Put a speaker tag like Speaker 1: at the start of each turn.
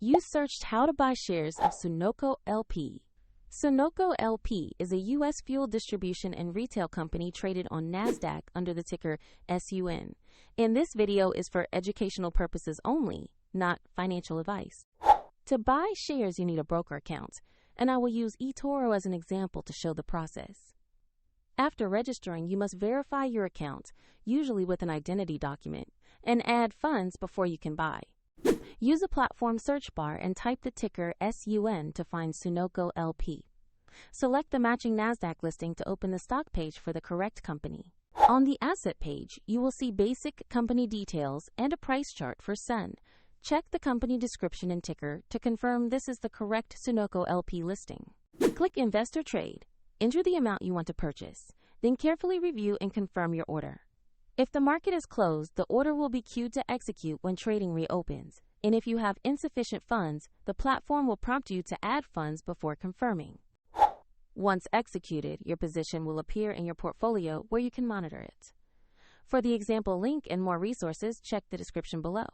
Speaker 1: You searched how to buy shares of Sunoco LP. Sunoco LP is a U.S. fuel distribution and retail company traded on NASDAQ under the ticker SUN. And this video is for educational purposes only, not financial advice. To buy shares, you need a broker account, and I will use eToro as an example to show the process. After registering, you must verify your account, usually with an identity document, and add funds before you can buy. Use a platform search bar and type the ticker SUN to find Sunoco LP. Select the matching NASDAQ listing to open the stock page for the correct company. On the asset page, you will see basic company details and a price chart for SUN. Check the company description and ticker to confirm this is the correct Sunoco LP listing. Click Invest or Trade. Enter the amount you want to purchase, then carefully review and confirm your order. If the market is closed, the order will be queued to execute when trading reopens. And if you have insufficient funds, the platform will prompt you to add funds before confirming. Once executed, your position will appear in your portfolio where you can monitor it. For the example link and more resources, check the description below.